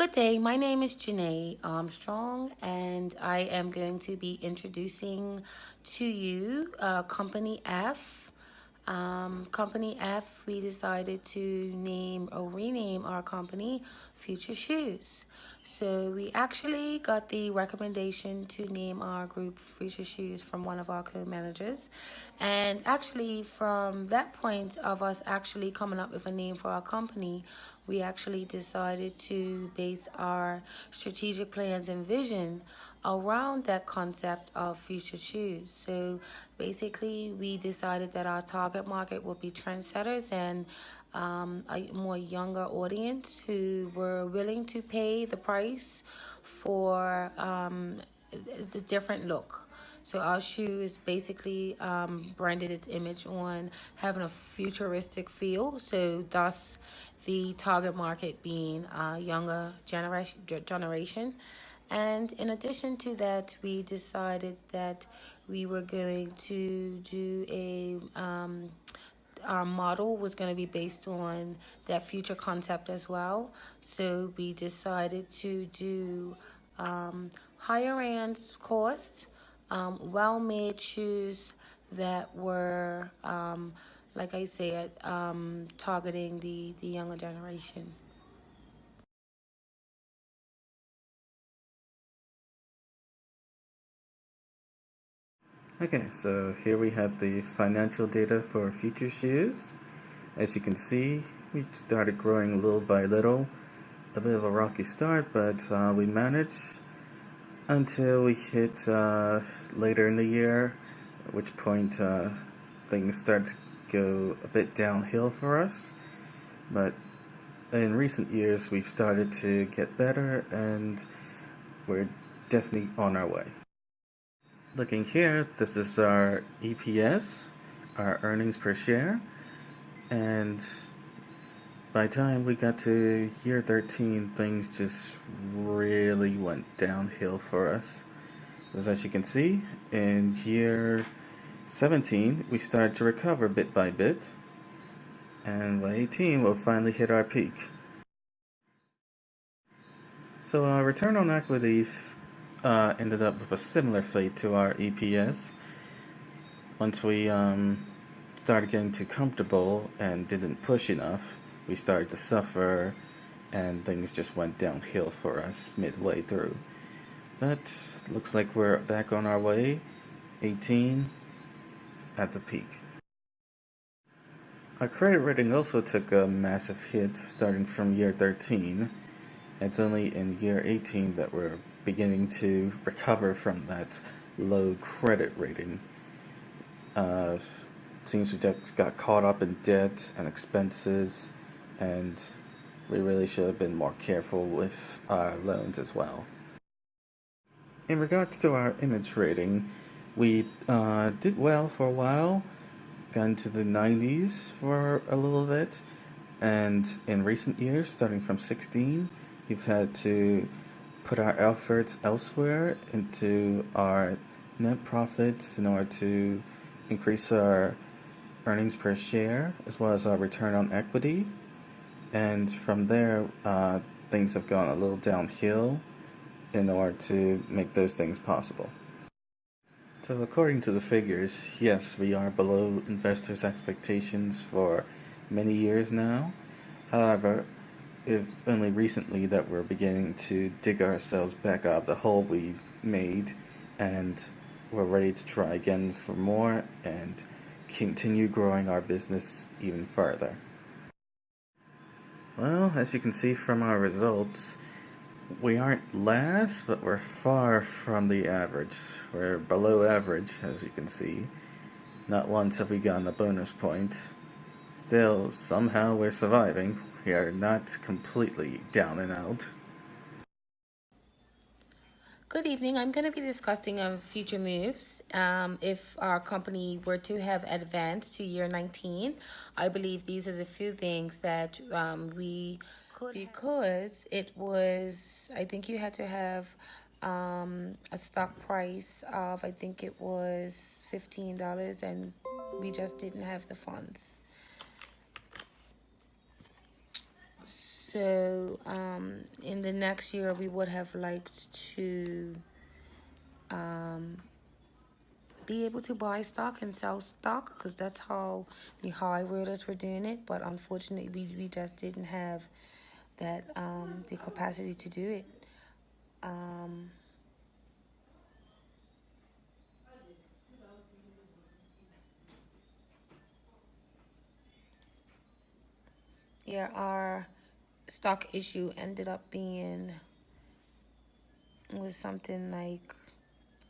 Good day. My name is Janae Armstrong, and I am going to be introducing to you Company F. Company F, we decided to name or rename our company Future Shoes. So we actually got the recommendation to name our group Future Shoes from one of our co-managers. And actually from that point of us actually coming up with a name for our company, we actually decided to base our strategic plans and vision around that concept of future shoes. So basically, we decided that our target market would be trendsetters and a more younger audience who were willing to pay the price for it's a different look. So our shoe is basically branded its image on having a futuristic feel. So thus, the target market being a younger generation. And in addition to that, we decided that we were going to do our model was going to be based on that future concept as well. So we decided to do higher end cost, well-made shoes that were, like I said, targeting the younger generation. Okay, so here we have the financial data for future shoes. As you can see, we started growing little by little. A bit of a rocky start, but we managed until we hit later in the year, at which point things start to go a bit downhill for us. But in recent years, we've started to get better, and we're definitely on our way. Looking here, this is our EPS, our earnings per share, and by the time we got to year 13, things just really went downhill for us. As you can see, in year 17, we started to recover bit by bit, and by 18, we'll finally hit our peak. So our return on equity ended up with a similar fate to our EPS. Once we started getting too comfortable and didn't push enough, we started to suffer, and things just went downhill for us midway through. But looks like we're back on our way, 18 at the peak. Our credit rating also took a massive hit starting from year 13. It's only in year 18 that we're beginning to recover from that low credit rating. Seems we just got caught up in debt and expenses, and we really should have been more careful with our loans as well. In regards to our image rating, we did well for a while, got into the 90s for a little bit, and in recent years, starting from 16, we've had to put our efforts elsewhere into our net profits in order to increase our earnings per share as well as our return on equity. And from there, things have gone a little downhill in order to make those things possible. So according to the figures, yes, we are below investors' expectations for many years now. However, it's only recently that we're beginning to dig ourselves back out of the hole we've made, and we're ready to try again for more and continue growing our business even further. Well, as you can see from our results, we aren't last, but we're far from the average. We're below average, as you can see. Not once have we gotten a bonus point. Still, somehow we're surviving. We are not completely down and out. Good evening. I'm going to be discussing future moves. If our company were to have advanced to year 19, I believe these are the few things that we could, because it was, I think you had to have a stock price of, I think it was $15, and we just didn't have the funds. So in the next year, we would have liked to um, be able to buy stock and sell stock because that's how the high rollers were doing it. But unfortunately, we just didn't have that the capacity to do it. Um, yeah, our stock issue ended up being was something like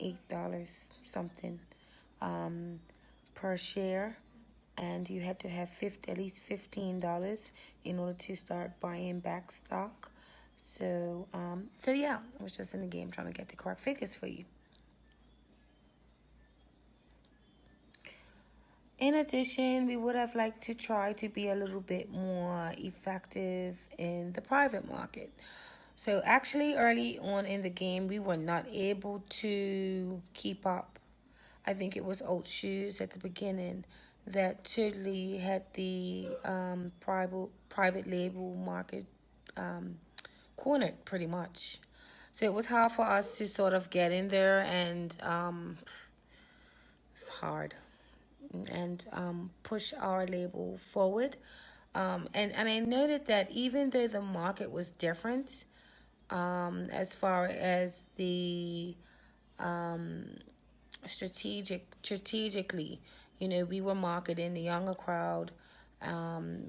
$8 something um, per share, and you had to have at least $15 in order to start buying back stock. So yeah, I was just in the game trying to get the correct figures for you. In addition, we would have liked to try to be a little bit more effective in the private market. So actually, early on in the game, we were not able to keep up. I think it was Old Shoes at the beginning that totally had the private label market cornered pretty much. So it was hard for us to sort of get in there, and it's hard and push our label forward. And I noted that even though the market was different, as far as the strategically, we were marketing the younger crowd.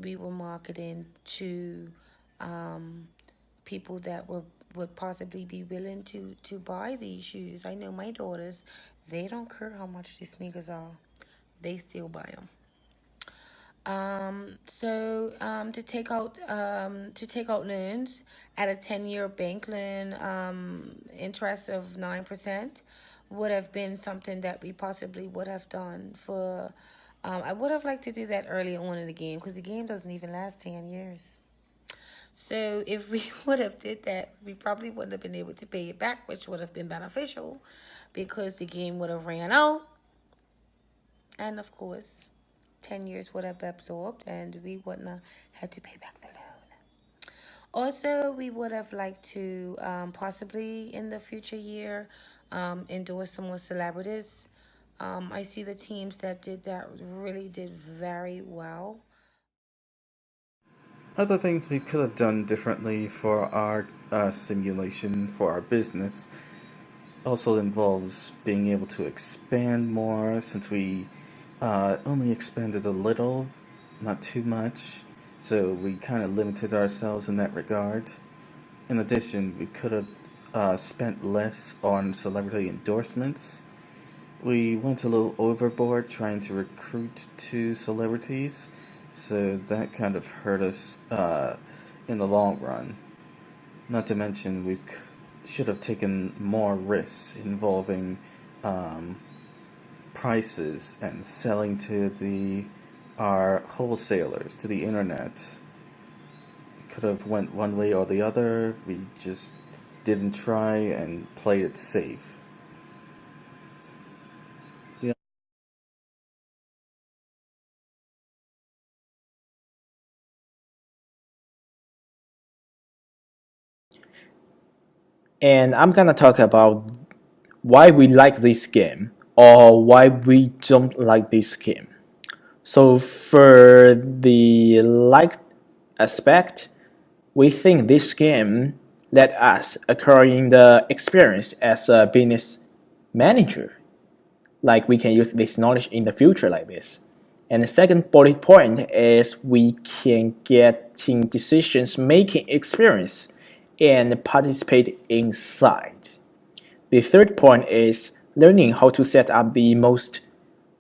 We were marketing to people that would possibly be willing to buy these shoes. I know my daughters, they don't care how much the sneakers are, they still buy them. To take out loans at a 10-year bank loan, interest of 9% would have been something that we possibly would have done for. I would have liked to do that early on in the game because the game doesn't even last 10 years. So if we would have did that, we probably wouldn't have been able to pay it back, which would have been beneficial because the game would have ran out, and of course 10 years would have absorbed and we wouldn't have had to pay back the loan. Also, we would have liked to possibly in the future year endorse some more celebrities. I see the teams that did that really did very well. Other things we could have done differently for our simulation for our business also involves being able to expand more since we only expanded a little, not too much. So we kind of limited ourselves in that regard. In addition, we could have spent less on celebrity endorsements. We went a little overboard trying to recruit two celebrities, so that kind of hurt us in the long run. Not to mention, we should have taken more risks involving um, prices and selling to our wholesalers to the internet. We could have went one way or the other. We just didn't try and play it safe. Yeah. And I'm gonna talk about why we like this game or why we don't like this game. So for the like aspect, we think this game let us acquiring the experience as a business manager. Like we can use this knowledge in the future like this. And the second bullet point is we can get in decisions making experience and participate inside. The third point is learning how to set up the most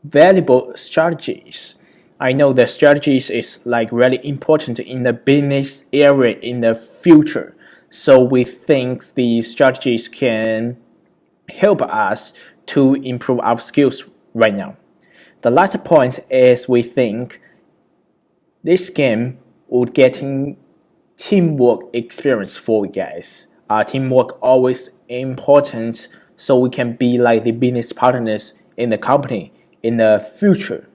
valuable strategies. I know the strategies is like really important in the business area in the future. So we think the strategies can help us to improve our skills right now. The last point is we think this game would getting teamwork experience for you guys. Teamwork always important so we can be like the business partners in the company in the future.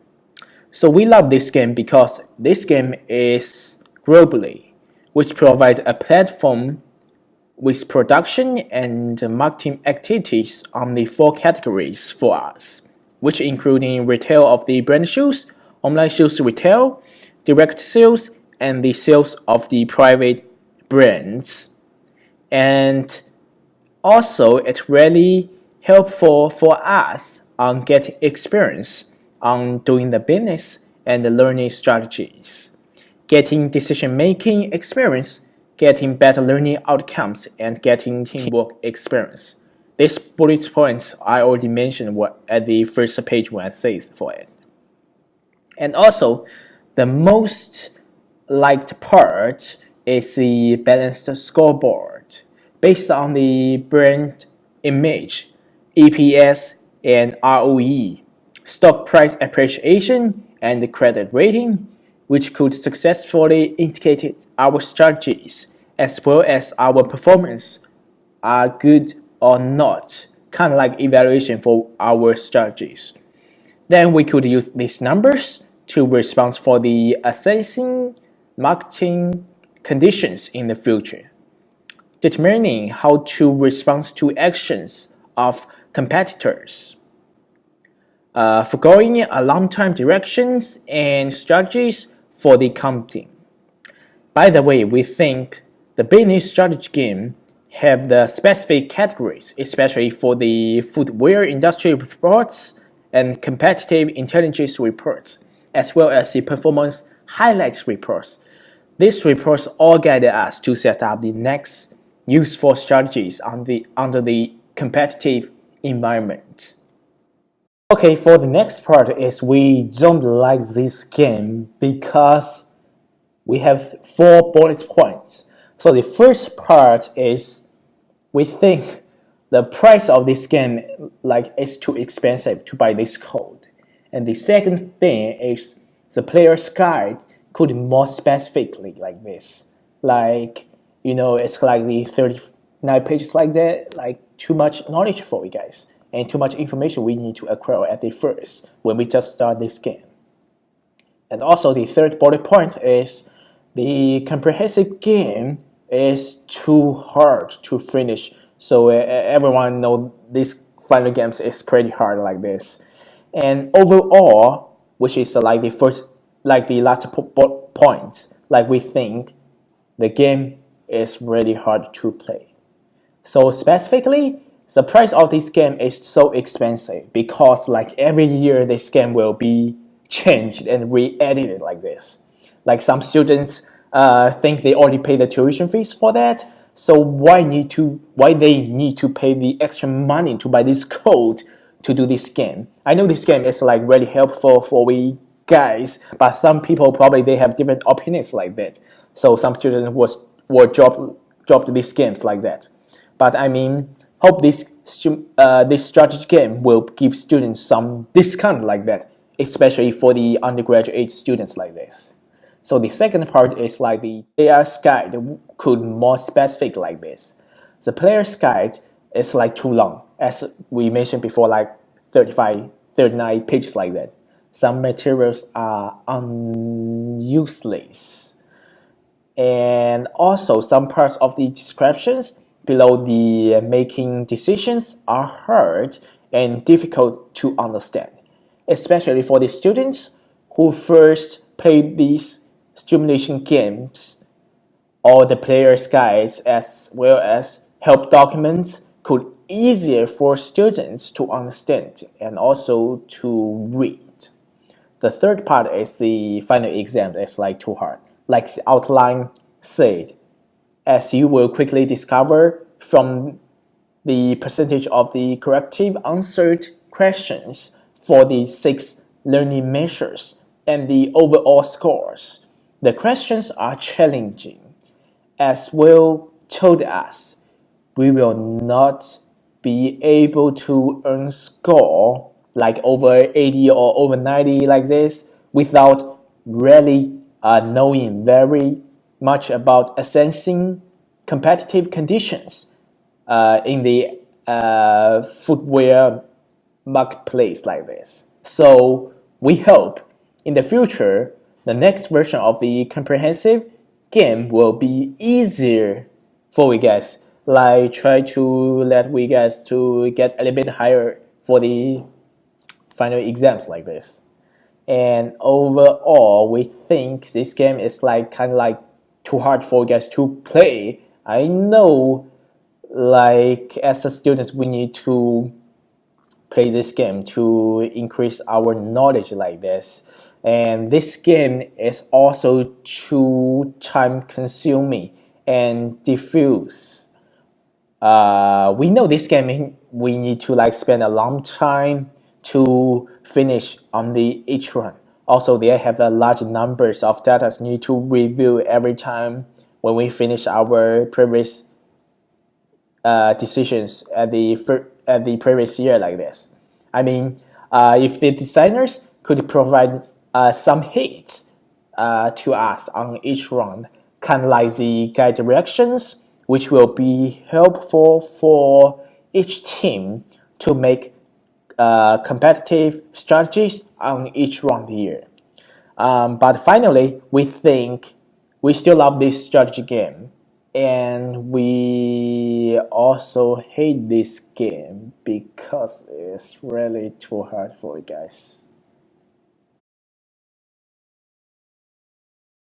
So we love this game because this game is globally. which provides a platform with production and marketing activities on the 4 categories for us, which including retail of the brand shoes, online shoes retail, direct sales, and the sales of the private brands. And also, it's really helpful for us on getting experience on doing the business and the learning strategies, getting decision-making experience, getting better learning outcomes, and getting teamwork experience. These bullet points I already mentioned were at the first page when I say for it. And also, the most liked part is the balanced scoreboard based on the brand image, EPS and ROE, stock price appreciation, and the credit rating, which could successfully indicate our strategies as well as our performance are good or not, kind of like evaluation for our strategies. Then we could use these numbers to respond for the assessing marketing conditions in the future, determining how to respond to actions of competitors, foregoing a long-term directions and strategies for the company. By the way, we think the business strategy game have the specific categories, especially for the footwear industry reports and competitive intelligence reports, as well as the performance highlights reports. These reports all guide us to set up the next useful strategies under the competitive environment. Okay, for the next part is we don't like this game because we have 4 bullet points. So the first part is we think the price of this game is too expensive to buy this code. And the second thing is the player's guide could be more specifically like this. It's like the 39 pages like that, like too much knowledge for you guys and too much information we need to acquire at the first when we just start this game. And also the third bullet point is the comprehensive game is too hard to finish. So everyone knows this final games is pretty hard like this. And overall, which is the last point, we think the game is really hard to play. So specifically, the price of this game is so expensive because every year this game will be changed and re-edited like this. Some students think they already paid the tuition fees for that, so why they need to pay the extra money to buy this code to do this game? I know this game is really helpful for we guys, but some people probably they have different opinions like that. So some students will drop these games like that. But I mean, hope this strategy game will give students some discount like that, especially for the undergraduate students like this. So the second part is the player's guide could more specific like this. The player's guide is too long, as we mentioned before, 39 pages like that. Some materials are useless. And also some parts of the descriptions below the making decisions are hard and difficult to understand, especially for the students who first play these simulation games. All the player's guides as well as help documents could easier for students to understand and also to read. The third part is the final exam. It's too hard. Like the outline said, as you will quickly discover from the percentage of the corrective answered questions for the 6 learning measures and the overall scores. The questions are challenging. As Will told us, we will not be able to earn score over 80 or over 90 like this without really knowing very much about assessing competitive conditions in the footwear marketplace like this. So we hope in the future, the next version of the comprehensive game will be easier for we guys. Like try to let we guys to get a little bit higher for the final exams like this. And overall, we think this game is like kind of like too hard for guys to play. I know, like as a students, we need to play this game to increase our knowledge like this. And this game is also too time consuming and diffuse. We know this game we need to like spend a long time to finish on the each run. Also, they have a large numbers of data need to review every time when we finish our previous decisions at the previous year like this. I mean, if the designers could provide some hints to us on each round, kind of like the guide directions, which will be helpful for each team to make competitive strategies on each round here. But finally, we think we still love this strategy game, and we also hate this game because it's really too hard for you guys.